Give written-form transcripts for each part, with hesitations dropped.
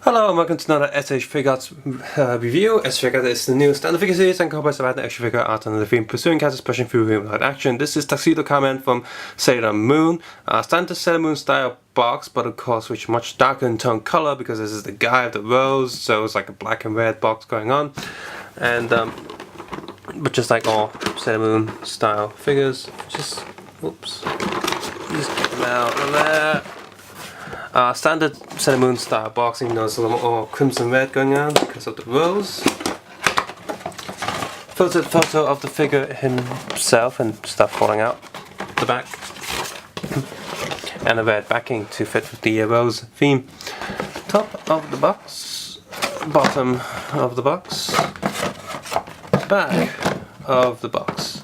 Hello and welcome to another S.H.Figuarts review. S.H.Figuarts is the new standard figure series and incorporates the action figure art and the theme pursuing characters pushing through human action. This is Tuxedo Kamen from Sailor Moon. Standard Sailor Moon style box, but of course with much darker in tone color because this is the guy of the rose, so it's like a black and red box going on. And but just like all Sailor Moon style figures, just get them out of there. Standard Sailor Moon style box, even though there's a little more crimson red going on because of the rose. Photo of the figure himself and stuff falling out the back. And a red backing to fit with the rose theme. Top of the box, bottom of the box, back of the box.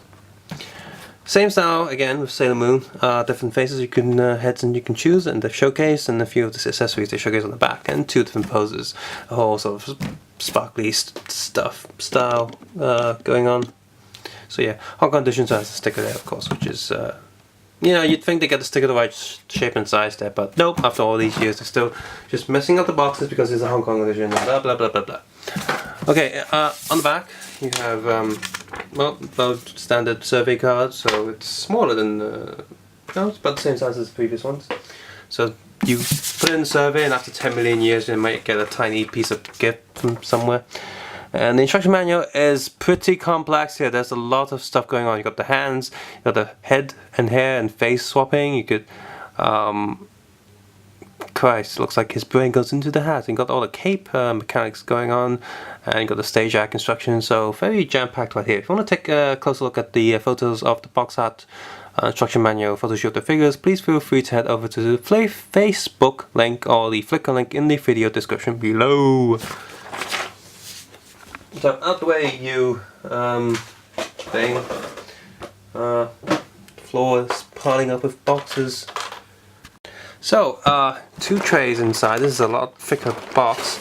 Same style again with Sailor Moon, different faces you can heads and you can choose, and the showcase and a few of the accessories they showcase on the back, and two different poses, a whole sort of sparkly style going on. So yeah, Hong Kong edition has a sticker there of course, which is you know, you'd think they get the sticker the right shape and size there, but nope, after all these years they're still just messing up the boxes because it's a Hong Kong edition, blah blah blah blah blah. Okay, on the back you have well, standard survey cards, so it's smaller than no, it's about the same size as the previous ones. So you put it in the survey, and after 10 million years you might get a tiny piece of gift from somewhere. And the instruction manual is pretty complex here. There's a lot of stuff going on. You got the hands, you got the head and hair and face swapping. You could Christ, looks like his brain goes into the hat. And you got all the cape mechanics going on, and you got the stage act instructions, so very jam-packed right here. If you want to take a closer look at the photos of the box art, instruction manual, photo shoot of the figures, please feel free to head over to the Facebook link or the Flickr link in the video description below. So out the way, you thing. Floor is piling up with boxes. So, two trays inside. This is a lot thicker box.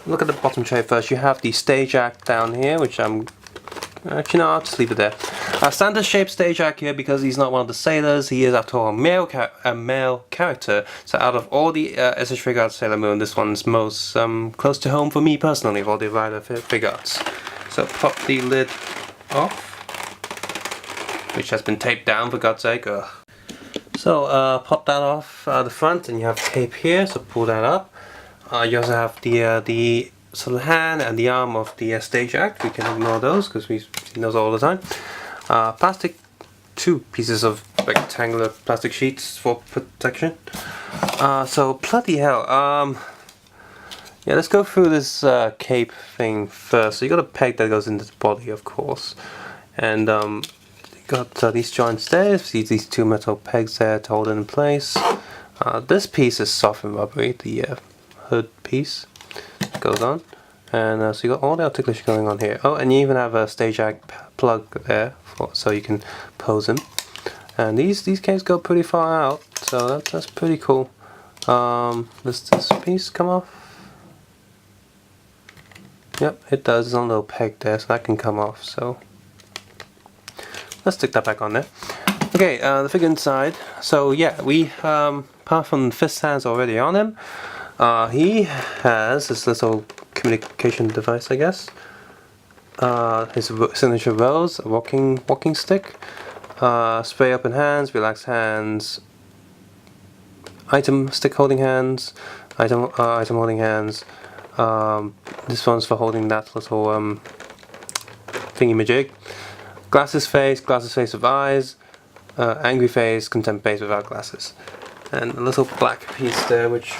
Look at the bottom tray first. You have the stage act down here, which I'm... Actually, no, I'll just leave it there. Standard shaped stage act here because he's not one of the sailors. He is, after all, a male character. So out of all the S.H.Figuarts Sailor Moon, this one's most close to home for me personally, of all the rider figures. So pop the lid off, which has been taped down for God's sake. Ugh. So pop that off the front, and you have tape here, so pull that up. You also have the sort of hand and the arm of the stage act. We can ignore those because we've seen those all the time. Plastic, two pieces of rectangular plastic sheets for protection. So bloody hell. Yeah, let's go through this cape thing first. So you got a peg that goes into the body, of course, and got these joints there. See these two metal pegs there to hold it in place. This piece is soft and rubbery, the hood piece goes on, and so you got all the articulation going on here. Oh, and you even have a stage act plug there so you can pose him. And these capes go pretty far out, so that's pretty cool. Does this piece come off? Yep, it does. There's a little peg there, so that can come off. So let's stick that back on there. Okay, the figure inside. So yeah, we apart from the fist hands already on him, he has this little communication device, I guess. His signature rose, a walking stick, spray open hands, relaxed hands, item stick holding hands, item holding hands. This one's for holding that little thingy-majig. Glasses face with eyes, angry face, contempt face without glasses. And a little black piece there, which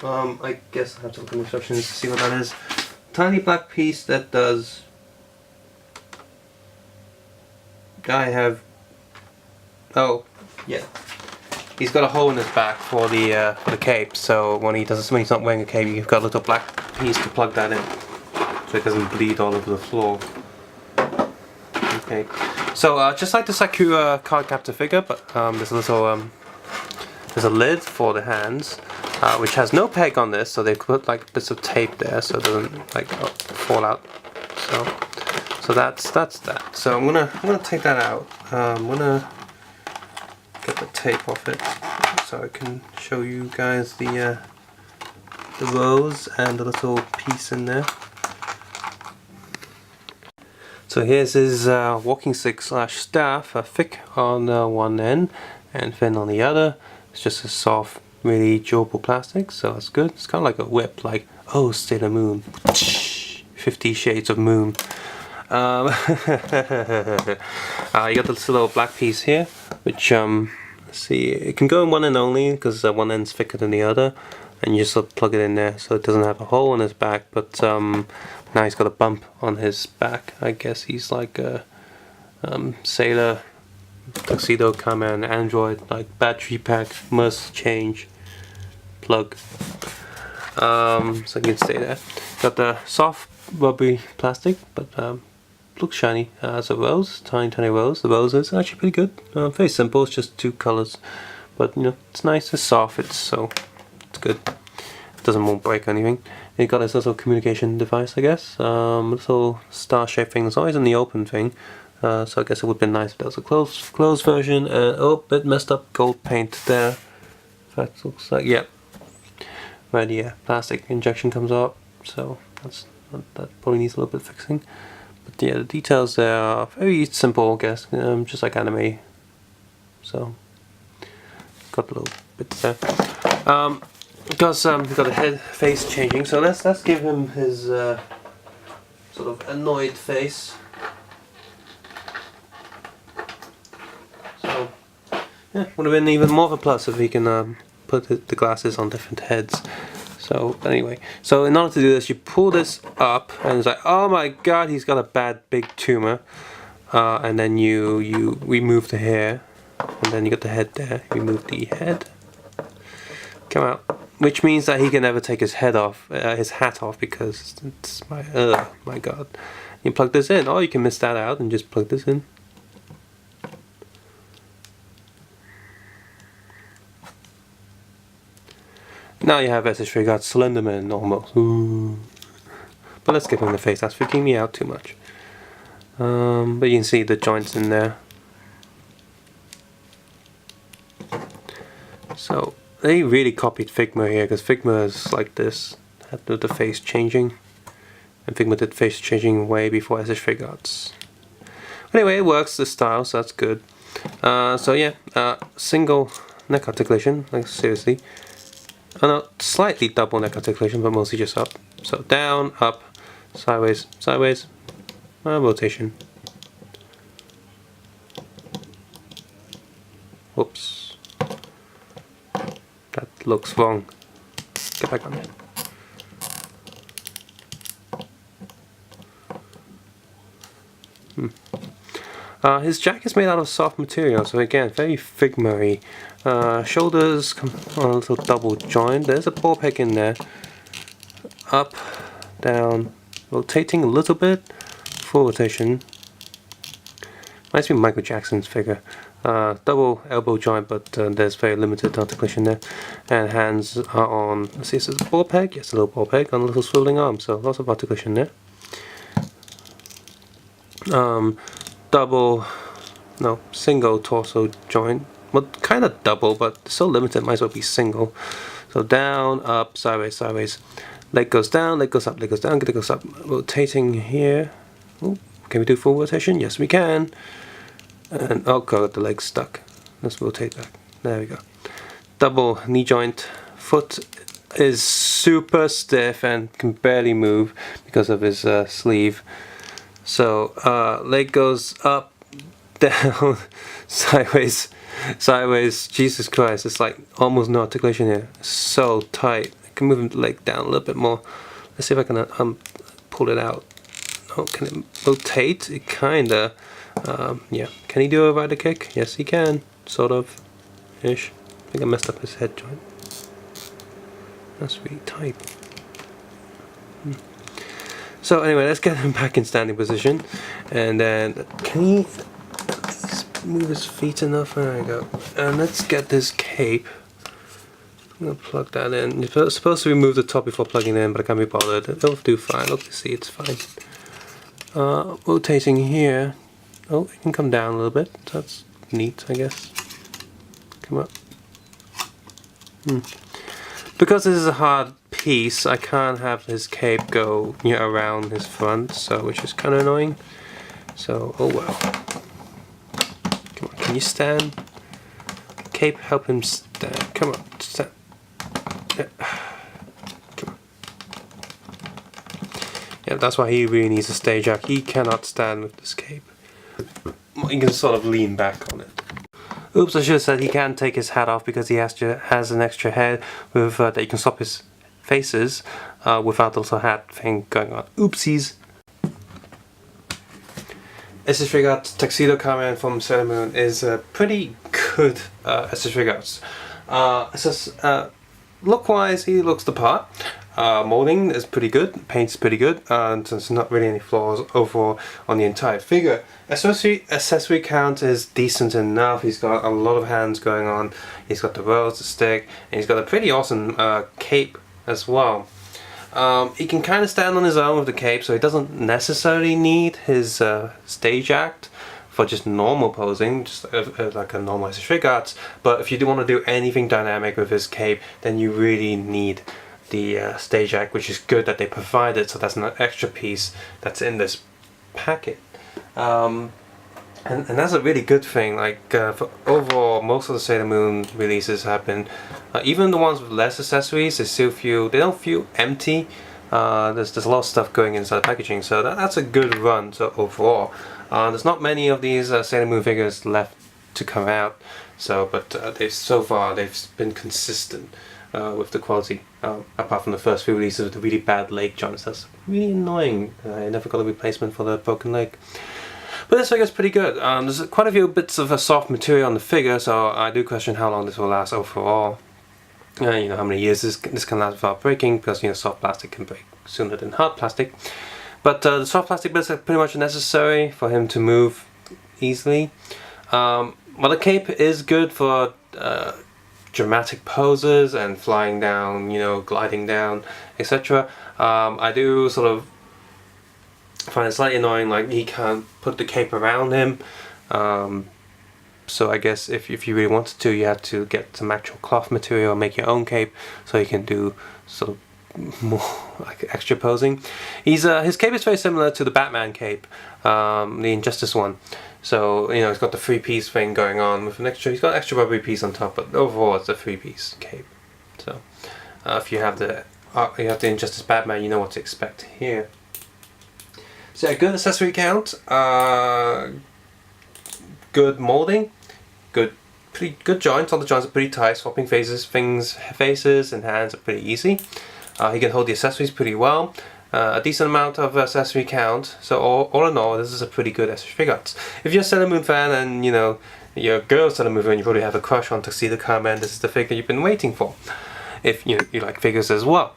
I guess I have to look at the instructions to see what that is. Tiny black piece that does... Oh, yeah. He's got a hole in his back for the cape, so when he's not wearing a cape, you've got a little black piece to plug that in, so it doesn't bleed all over the floor. Okay, so just like the Sakura card captor figure, but there's a little there's a lid for the hands, which has no peg on this, so they put like bits of tape there so it doesn't like fall out. So that's that. So I'm gonna take that out. I'm gonna get the tape off it so I can show you guys the the rose and the little piece in there. So here's his walking stick slash staff, thick on one end and thin on the other. It's just a soft, really durable plastic, so that's good. It's kind of like a whip, like, oh, Sailor Moon. 50 Shades of Moon. You got this little black piece here, which, let's see, it can go in one end only, because one end's thicker than the other. And you just sort of plug it in there so it doesn't have a hole in his back, but now he's got a bump on his back. I guess he's like a sailor, Tuxedo, Kamen, Android, like battery pack, must change, plug. So you can stay there. Got the soft rubbery plastic, but looks shiny as a rose, tiny rose. The rose is actually pretty good. Very simple, it's just two colors, but you know, it's nice, it's soft, it's good. It won't break or anything. It got this little communication device, I guess. Little star-shaped thing. It's always in the open thing, so I guess it would be nice if there was a closed version. Oh, bit messed up gold paint there. That looks like, yeah. Right, yeah. Plastic injection comes out, so that probably needs a little bit of fixing. But yeah, the details there are very simple, I guess. Just like anime. So got a little bit there. Because we've got a head face changing, so let's give him his sort of annoyed face. So yeah, would have been even more of a plus if we can put the glasses on different heads. So anyway, so in order to do this, you pull this up, and it's like, oh my god, he's got a bad big tumor. And then you remove the hair, and then you got the head there. Remove the head. Come out. Which means that he can never take his head off, his hat off, because it's my god. You plug this in, or you can miss that out and just plug this in. Now you have S.H.Figuarts Slenderman almost. Ooh. But let's give him the face. That's freaking me out too much. But you can see the joints in there. So they really copied Figma here, because Figma is like this, had the face changing, and Figma did face changing way before S.H.Figuarts. Anyway, it works, the style, so that's good. So yeah, single neck articulation, like seriously. No, slightly double neck articulation, but mostly just up. So down, up, sideways, sideways, rotation. Whoops. That looks wrong. Get back on there. His jacket is made out of soft material, so again, very Figma-y. Shoulders come on a little double joint. There's a ball peg in there. Up, down, rotating a little bit. Full rotation. Reminds me of Michael Jackson's figure. Double elbow joint, but there's very limited articulation there. And hands are on, let's see, is this a ball peg? Yes, a little ball peg on a little swiveling arm, so lots of articulation there. Single torso joint. Well, kind of double, but so limited, might as well be single. So down, up, sideways, sideways. Leg goes down, leg goes up, leg goes down, leg goes up. Rotating here. Ooh, can we do full rotation? Yes, we can. And oh god, the leg's stuck. Let's rotate back. There we go. Double knee joint. Foot is super stiff and can barely move because of his sleeve. So leg goes up, down, sideways, sideways. Jesus Christ, it's like almost no articulation here. So tight. I can move the leg down a little bit more. Let's see if I can pull it out. Oh, can it rotate? It kinda. Yeah. Can he do a rider kick? Yes, he can. Sort of. Ish. I think I messed up his head joint. That's really tight. So anyway, let's get him back in standing position, and then can he move his feet enough? There we go. And let's get this cape. I'm gonna plug that in. You're supposed to remove the top before plugging it in, but I can't be bothered. It'll do fine. Look, you see, it's fine. Rotating here. Oh, it can come down a little bit. That's neat, I guess. Come up. Because this is a hard piece, I can't have his cape go, you know, around his front, so which is kind of annoying. So, oh well. Come on, can you stand? Cape, help him stand. Come on, stand. Yeah. Come on. Yeah, that's why he really needs a stage jack. He cannot stand with this cape. He can sort of lean back on it. Oops, I should have said he can't take his hat off because he has an extra head with that you can stop his faces without the little hat thing going on. Oopsies. S.H.Figuarts Tuxedo Kamen from Sailor Moon is a pretty good S.H.Figuarts. Look-wise, he looks the part. Molding is pretty good, paint's pretty good, and there's not really any flaws overall on the entire figure. Accessory count is decent enough. He's got a lot of hands going on, he's got the rose, the stick, and he's got a pretty awesome cape as well. He can kind of stand on his own with the cape, so he doesn't necessarily need his stage act for just normal posing, just like a normal S.H.Figuarts. But if you do want to do anything dynamic with his cape, then you really need the stage act, which is good that they provided, so that's an extra piece that's in this packet. And that's a really good thing. Like for overall, most of the Sailor Moon releases have been, even the ones with less accessories, they don't feel empty. There's a lot of stuff going inside the packaging, so that's a good run. So overall, there's not many of these Sailor Moon figures left to come out. So, but so far they've been consistent with the quality. Apart from the first few releases with the really bad leg joints, that's really annoying. I never got a replacement for the broken leg. But this figure's pretty good. There's quite a few bits of a soft material on the figure, so I do question how long this will last overall. You know, how many years this can last without breaking, because you know, soft plastic can break sooner than hard plastic. But the soft plastic bits are pretty much necessary for him to move easily. Well, the cape is good for dramatic poses and flying down, you know, gliding down, etc. I do sort of find it slightly annoying, like he can't put the cape around him. So I guess if you really wanted to, you have to get some actual cloth material and make your own cape, so you can do sort of more like extra posing. His cape is very similar to the Batman cape, the Injustice one. So you know, it's got the three-piece thing going on with an extra. He's got an extra rubbery piece on top, but overall it's a three-piece cape. So if you have the Injustice Batman, you know what to expect here. So yeah, good accessory count, good molding, pretty good joints. All the joints are pretty tight. Swapping faces and hands are pretty easy. He can hold the accessories pretty well. A decent amount of accessory count. So all in all, this is a pretty good S.H.Figuarts. If you're a Sailor Moon fan and you know you're a girl Sailor Moon and you probably have a crush on Tuxedo Kamen, this is the figure you've been waiting for. If you like figures as well.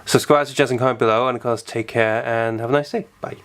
Subscribe, suggest, and comment below, and of course take care and have a nice day. Bye.